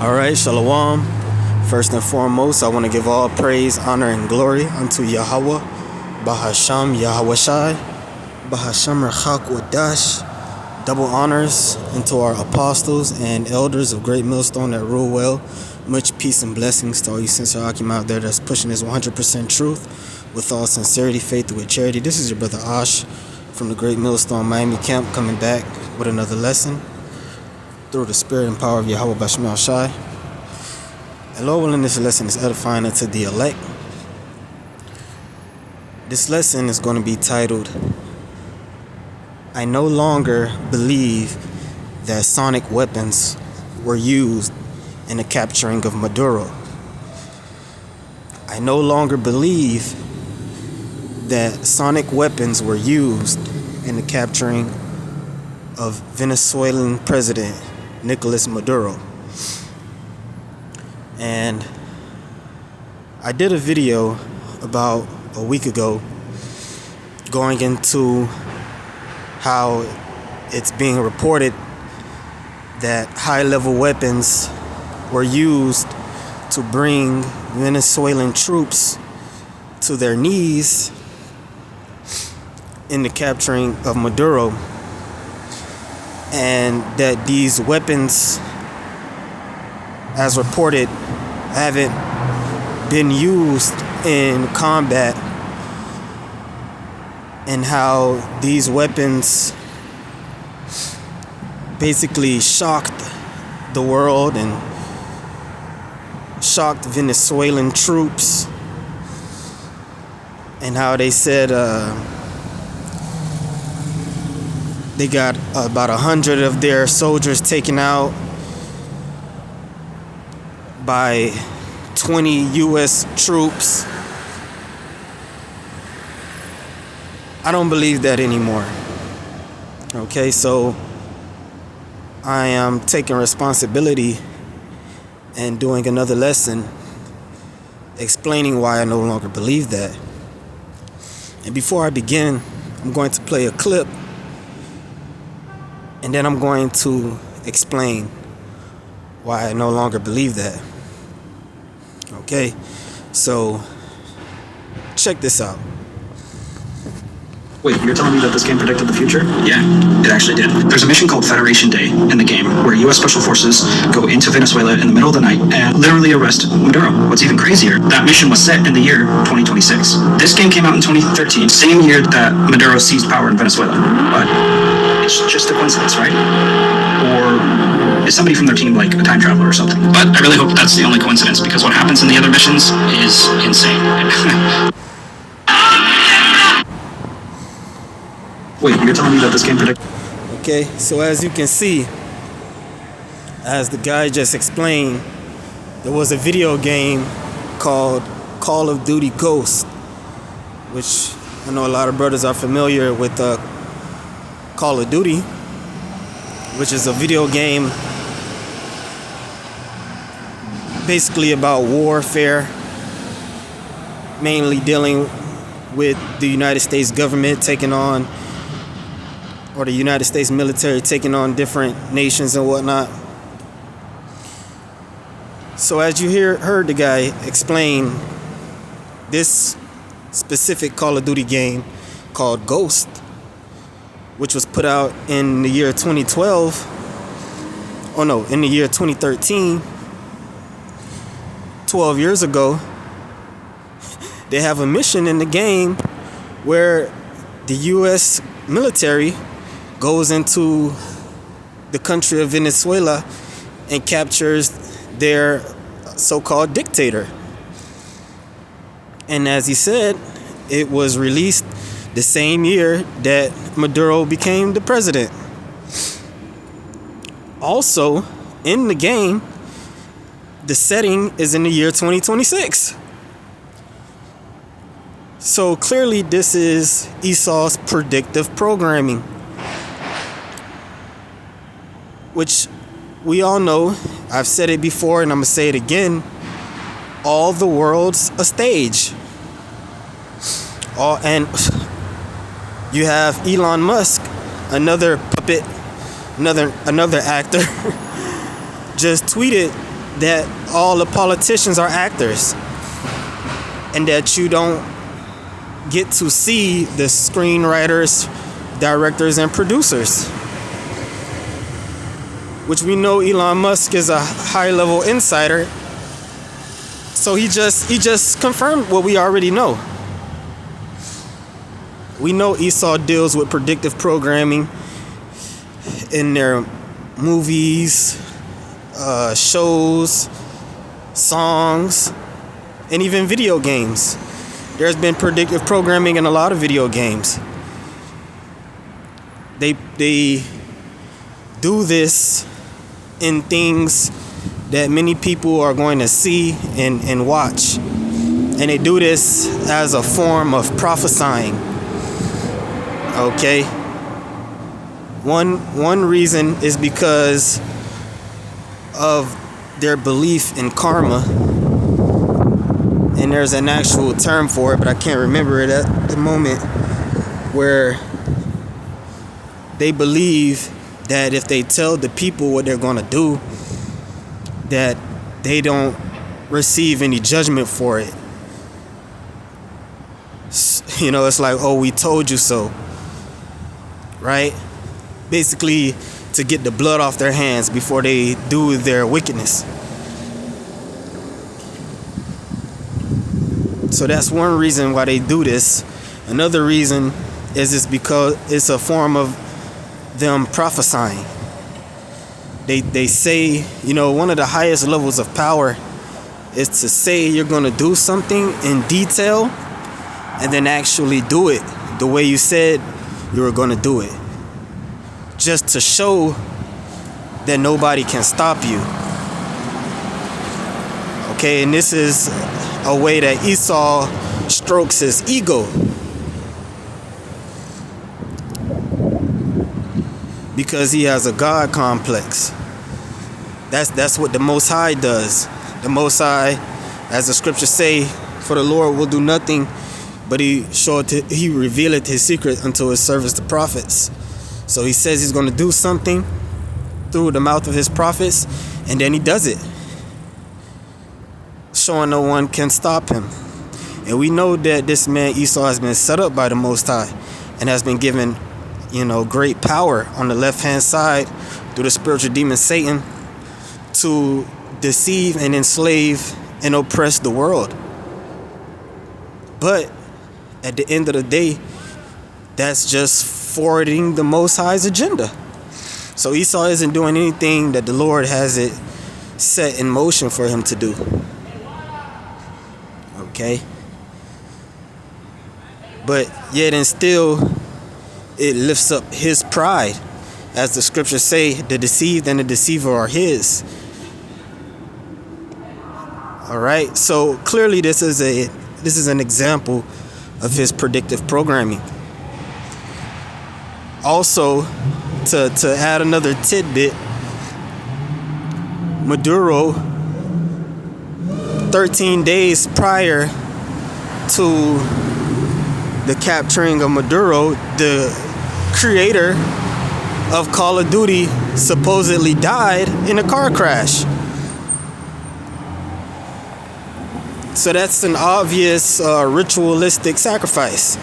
All right, Shalom. First and foremost, I want to give all praise, honor, and glory unto Yahweh, Bahasham Yahweh Shai, Bahasham Rachak Wadash. Double honors unto our apostles and elders of Great Millstone that rule well. Much peace and blessings to all you sincere Akim out there that's pushing this 100% truth with all sincerity, faith, with charity. This is your brother Ash from the Great Millstone Miami Camp, coming back with another lesson through the spirit and power of Yahweh Bashmel Shai. And Lord willing, this lesson is edifying unto the elect. This lesson is going to be titled, I no longer believe that sonic weapons were used in the capturing of Maduro. I no longer believe that sonic weapons were used in the capturing of Venezuelan President Nicolas Maduro. And I did a video about a week ago going into how it's being reported that high-level weapons were used to bring Venezuelan troops to their knees in the capturing of Maduro, and that these weapons, as reported, haven't been used in combat, and how these weapons basically shocked the world and shocked Venezuelan troops, and how they said they got about 100 of their soldiers taken out by 20 U.S. troops. I don't believe that anymore. Okay, so I am taking responsibility and doing another lesson explaining why I no longer believe that. And before I begin, I'm going to play a clip, and then I'm going to explain why I no longer believe that. Okay, so check this out. Wait, you're telling me that this game predicted the future? Yeah, it actually did. There's a mission called Federation Day in the game where U.S. Special Forces go into Venezuela in the middle of the night and literally arrest Maduro. What's even crazier, that mission was set in the year 2026. This game came out in 2013, same year that Maduro seized power in Venezuela. But it's just a coincidence, right? Or is somebody from their team like a time traveler or something? But I really hope that's the only coincidence, because what happens in the other missions is insane. Wait, you're telling me that this game predicted? Okay, so as you can see, as the guy just explained, there was a video game called Call of Duty Ghost, which I know a lot of brothers are familiar with Call of Duty, which is a video game basically about warfare, mainly dealing with the United States government taking on, or the United States military taking on different nations and whatnot. So as you heard the guy explain, this specific Call of Duty game called Ghost, which was put out in the year 2012, in the year 2013, 12 years ago, they have a mission in the game where the U.S. military goes into the country of Venezuela and captures their so-called dictator. And as he said, it was released the same year that Maduro became the president. Also, in the game, the setting is in the year 2026. So clearly this is Esau's predictive programming, which we all know. I've said it before and I'm going to say it again. All the world's a stage. And you have Elon Musk, another puppet, another actor, just tweeted that all the politicians are actors, and that you don't get to see the screenwriters, directors, and producers. Which we know Elon Musk is a high-level insider, so he just confirmed what we already know. We know Esau deals with predictive programming in their movies, shows, songs, and even video games. There's been predictive programming in a lot of video games. They do this in things that many people are going to see and watch. And they do this as a form of prophesying. Okay? One reason is because of their belief in karma. And there's an actual term for it, but I can't remember it at the moment, where they believe that if they tell the people what they're going to do, that they don't receive any judgment for it. You know, it's like, oh, we told you so, right? Basically, to get the blood off their hands before they do their wickedness. So that's one reason why they do this. Another reason is it's because it's a form of them prophesying. They say, you know, one of the highest levels of power is to say you're going to do something in detail and then actually do it the way you said you were going to do it, just to show that nobody can stop you. Okay, and this is a way that Esau strokes his ego. Because he has a God complex. That's what the Most High does. The Most High, as the scriptures say, for the Lord will do nothing, but he revealeth his secret unto his servants the prophets. So he says he's going to do something through the mouth of his prophets, and then he does it, showing no one can stop him. And we know that this man Esau has been set up by the Most High and has been given, you know, great power on the left-hand side through the spiritual demon Satan to deceive and enslave and oppress the world. But at the end of the day, that's just forwarding the Most High's agenda. So Esau isn't doing anything that the Lord has it set in motion for him to do. Okay? But yet and still, it lifts up his pride. As the scriptures say, the deceived and the deceiver are his. Alright, so clearly this is an example of his predictive programming. Also, to add another tidbit, Maduro, 13 days prior to the capturing of Maduro, the creator of Call of Duty supposedly died in a car crash. So that's an obvious ritualistic sacrifice.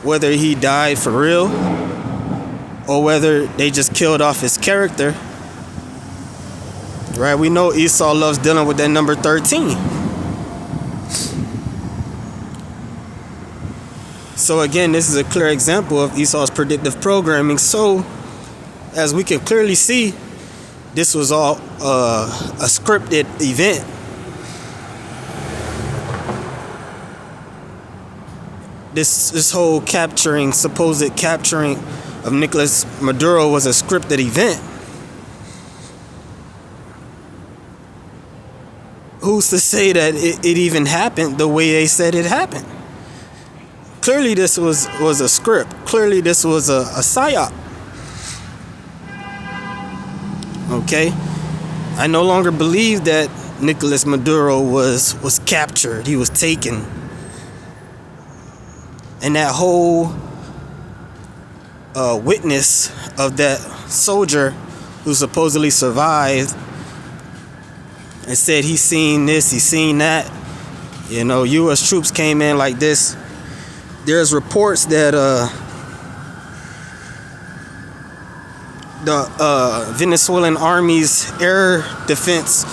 Whether he died for real or whether they just killed off his character. Right? We know Esau loves dealing with that number 13. So again, this is a clear example of Esau's predictive programming. So, as we can clearly see, this was all a scripted event. This whole supposed capturing of Nicolas Maduro was a scripted event. Who's to say that it even happened the way they said it happened? Clearly this was a script. Clearly this was a psyop. Okay? I no longer believe that Nicolas Maduro was captured. He was taken. And that whole witness of that soldier who supposedly survived and said he's seen this, he's seen that. You know, U.S. troops came in like this. There's reports that the Venezuelan army's air defense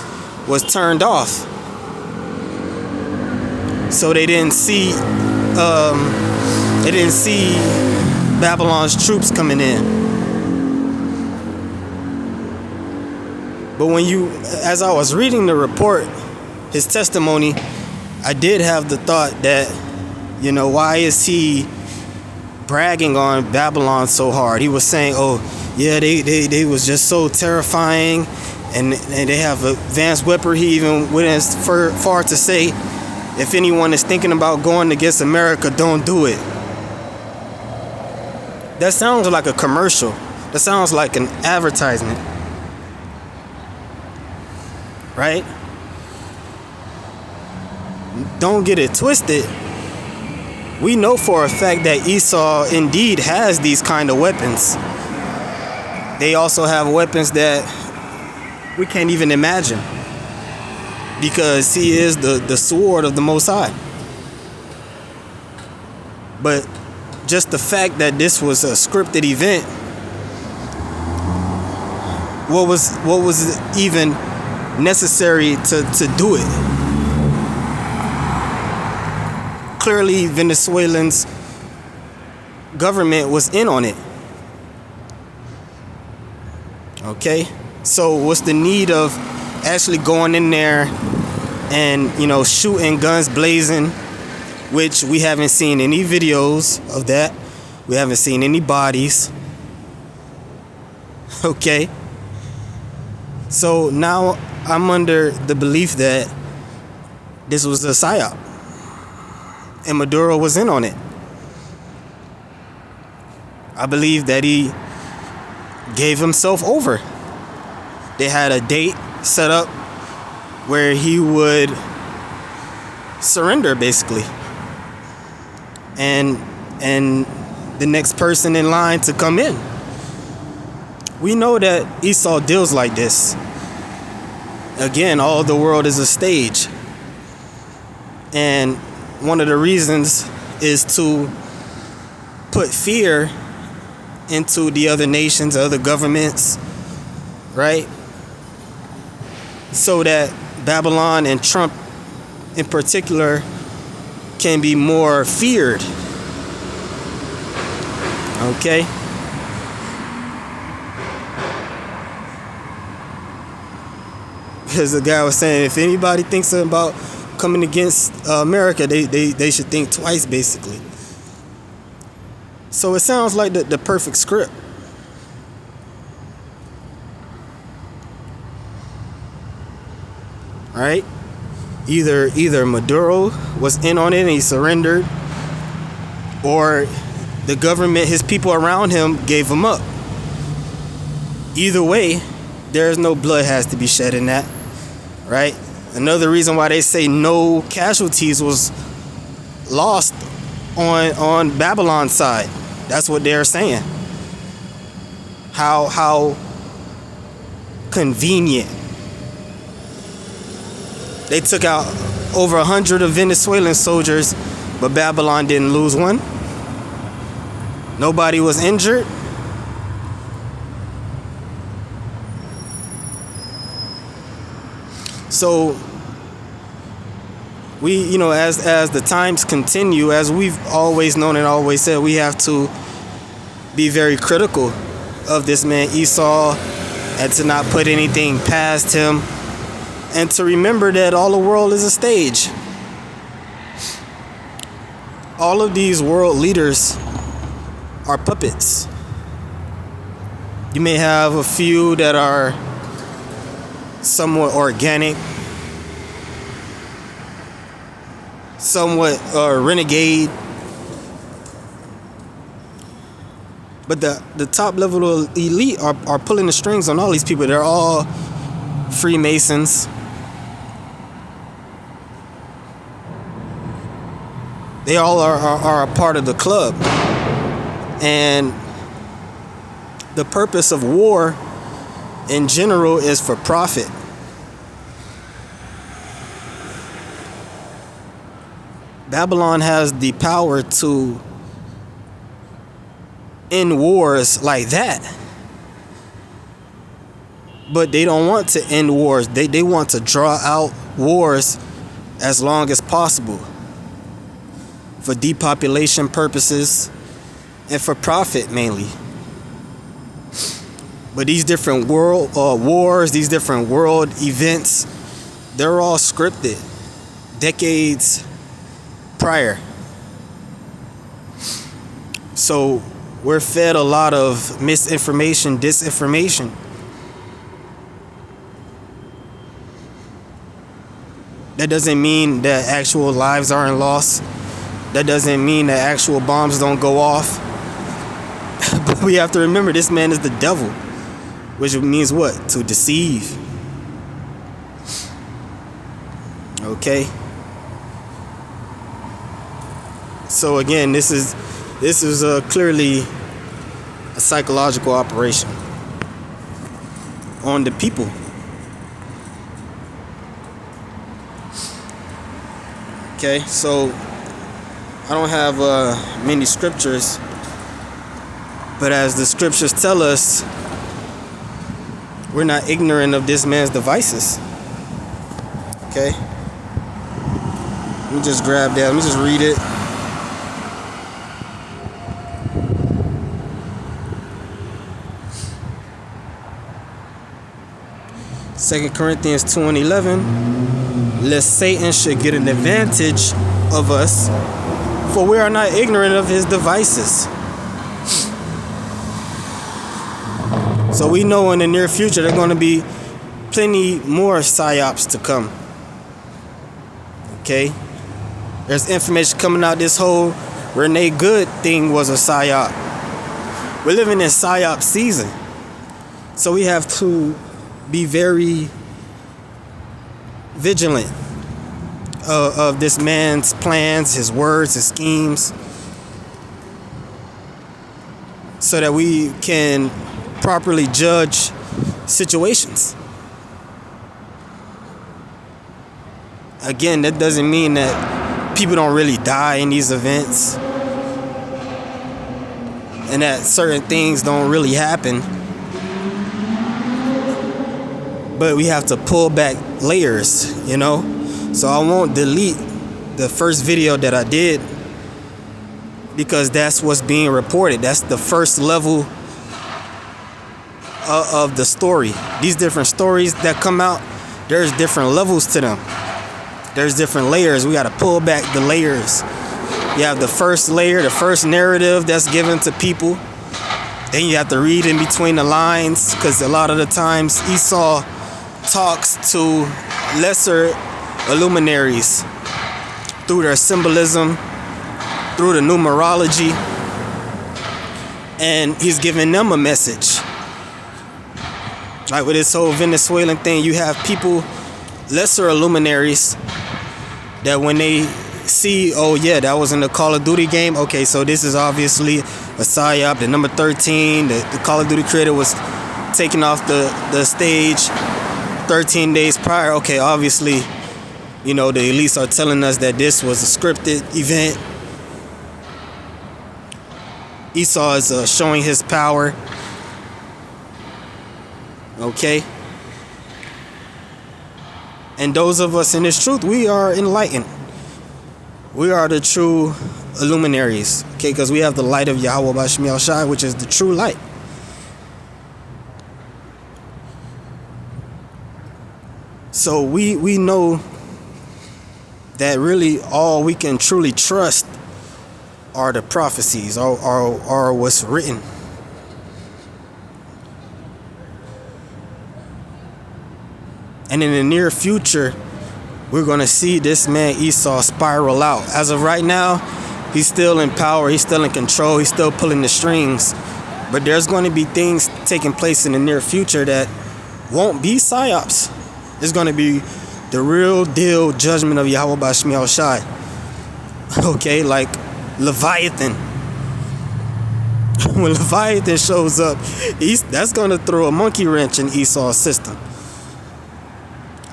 was turned off, so they didn't see Babylon's troops coming in. But as I was reading the report, his testimony, I did have the thought that, you know, why is he bragging on Babylon so hard? He was saying, oh, yeah, they was just so terrifying, and they have advanced weaponry. He even went as far to say, if anyone is thinking about going against America, don't do it. That sounds like a commercial. That sounds like an advertisement. Right? Don't get it twisted. We know for a fact that Esau indeed has these kind of weapons. They also have weapons that we can't even imagine, because he is the sword of the Most High. But just the fact that this was a scripted event, what was even necessary to do it? Clearly, Venezuelan's government was in on it. Okay, so what's the need of actually going in there and, you know, shooting guns blazing, which we haven't seen any videos of that. We haven't seen any bodies. Okay, so now I'm under the belief that this was a psyop, and Maduro was in on it. I believe that he gave himself over. They had a date set up where he would surrender, basically, and the next person in line to come in. We know that Esau deals like this. Again, all the world is a stage. And one of the reasons is to put fear into the other nations, other governments, right? So that Babylon and Trump in particular can be more feared. Okay? Because the guy was saying, if anybody thinks about coming against America, they should think twice, basically. So it sounds like the perfect script. Right? Either Maduro was in on it and he surrendered, or the government, his people around him, gave him up. Either way, there's no blood has to be shed in that. Right? Another reason why they say no casualties was lost on Babylon's side. That's what they're saying. How convenient. They took out over 100 of Venezuelan soldiers, but Babylon didn't lose one. Nobody was injured. So we, you know, as the times continue, as we've always known and always said, we have to be very critical of this man Esau, and to not put anything past him, and to remember that all the world is a stage. All of these world leaders are puppets. You may have a few that are somewhat organic, somewhat renegade, but the top level elite are pulling the strings on all these people. They're all Freemasons. They all are a part of the club. And the purpose of war in general is for profit. Babylon has the power to end wars like that. But they don't want to end wars. They want to draw out wars as long as possible for depopulation purposes and for profit mainly. But these different world wars, these different world events, they're all scripted decades prior. So we're fed a lot of misinformation, disinformation. That doesn't mean that actual lives aren't lost. That doesn't mean that actual bombs don't go off. But we have to remember, this man is the devil, which means what? To deceive. Okay. So again, this is clearly a psychological operation on the people. Okay, so I don't have many scriptures, but as the scriptures tell us, we're not ignorant of this man's devices. Okay, let me just grab that. Let me just read it. Second Corinthians 2:11, lest Satan should get an advantage of us, for we are not ignorant of his devices. So we know in the near future there are going to be plenty more psyops to come. Okay? There's information coming out, this whole Renee Good thing was a psyop. We're living in psyop season. So we have to be very vigilant of this man's plans, his words, his schemes, so that we can properly judge situations. Again, that doesn't mean that people don't really die in these events and that certain things don't really happen. But we have to pull back layers, you know? So I won't delete the first video that I did because that's what's being reported. That's the first level of the story. These different stories that come out, there's different levels to them. There's different layers. We got to pull back the layers. You have the first layer, the first narrative that's given to people. Then you have to read in between the lines, because a lot of the times Esau talks to lesser luminaries through their symbolism, through the numerology, and he's giving them a message. Like with this whole Venezuelan thing, you have people, lesser luminaries, that when they see, oh yeah, that was in the Call of Duty game, okay, so this is obviously a psyop. The number 13, the Call of Duty creator was taken off the stage 13 days prior. Okay, obviously, you know, the elites are telling us that this was a scripted event. Esau is showing his power. Okay? And those of us in this truth, we are enlightened. We are the true luminaries. Okay? Because we have the light of Yahweh Bashmi Al-Shai, which is the true light. So we know that really all we can truly trust are the prophecies, are what's written. And in the near future, we're going to see this man Esau spiral out. As of right now, he's still in power, he's still in control, he's still pulling the strings. But there's going to be things taking place in the near future that won't be psyops. It's going to be the real deal judgment of Yahweh Bashmi Al-Shai. Okay, like Leviathan. When Leviathan shows up, that's going to throw a monkey wrench in Esau's system.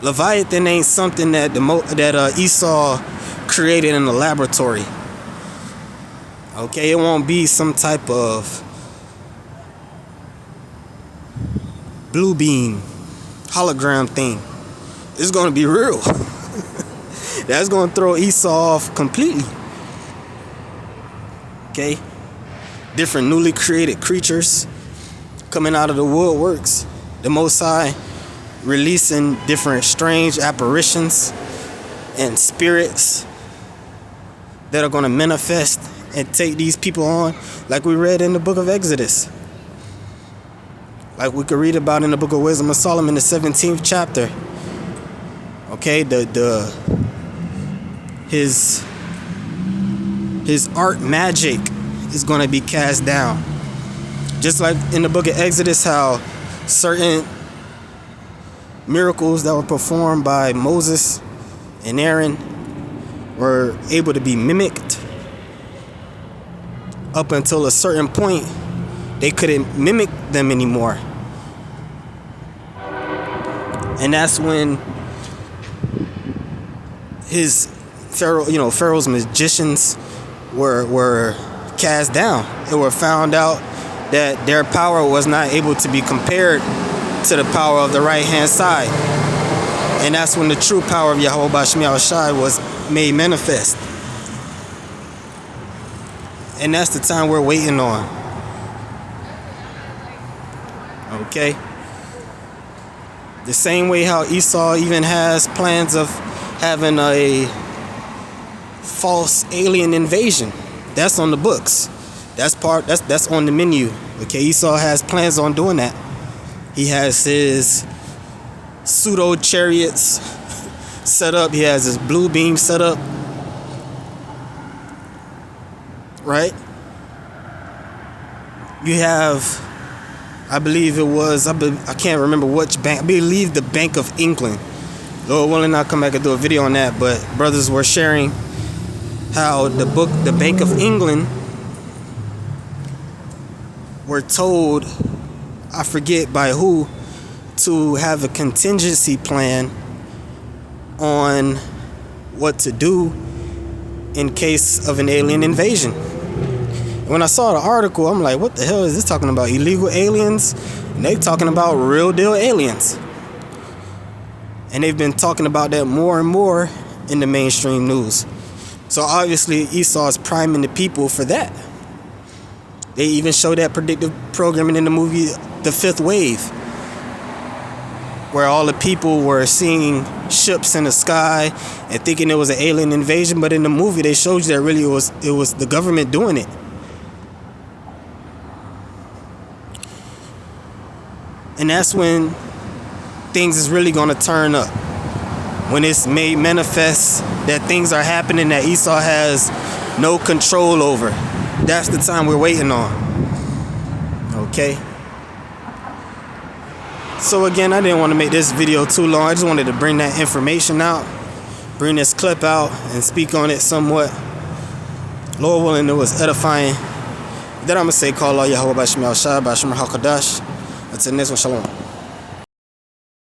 Leviathan ain't something that Esau created in a laboratory. Okay, it won't be some type of blue beam hologram thing. It's going to be real. That's going to throw Esau off completely. Okay, different newly created creatures coming out of the woodworks. The Most High releasing different strange apparitions and spirits that are going to manifest and take these people on, like we read in the book of Exodus, like we could read about in the book of Wisdom of Solomon, the 17th chapter. Okay, his art magic is going to be cast down, just like in the book of Exodus, how certain miracles that were performed by Moses and Aaron were able to be mimicked. Up until a certain point, they couldn't mimic them anymore. And that's when Pharaoh's magicians were cast down. It were found out that their power was not able to be compared to the power of the right hand side. And that's when the true power of Yahweh Bashmi Al-Shai was made manifest. And that's the time we're waiting on. Okay? The same way how Esau even has plans of having a false alien invasion. That's on the books. That's on the menu. Okay, Esau has plans on doing that. He has his pseudo chariots set up. He has his blue beam set up. Right? You have, I believe it was, I can't remember which bank. I believe the Bank of England. Lord willing, I'll come back and do a video on that. But brothers were sharing how the Bank of England were told, I forget by who, to have a contingency plan on what to do in case of an alien invasion. And when I saw the article, I'm like, what the hell is this talking about? Illegal aliens? And they talking about real deal aliens. And they've been talking about that more and more in the mainstream news. So obviously Esau is priming the people for that. They even show that predictive programming in the movie The Fifth Wave, where all the people were seeing ships in the sky and thinking it was an alien invasion, but in the movie they showed you that really it was the government doing it. And that's when things is really going to turn up. When it's made manifest that things are happening that Esau has no control over. That's the time we're waiting on. Okay? So again, I didn't want to make this video too long. I just wanted to bring that information out, bring this clip out, and speak on it somewhat. Lord willing, it was edifying. Then I'm going to say, call Allah Yahweh Bashmi Al-Shai, Bashmi Al-Qadash. Until next one, shalom.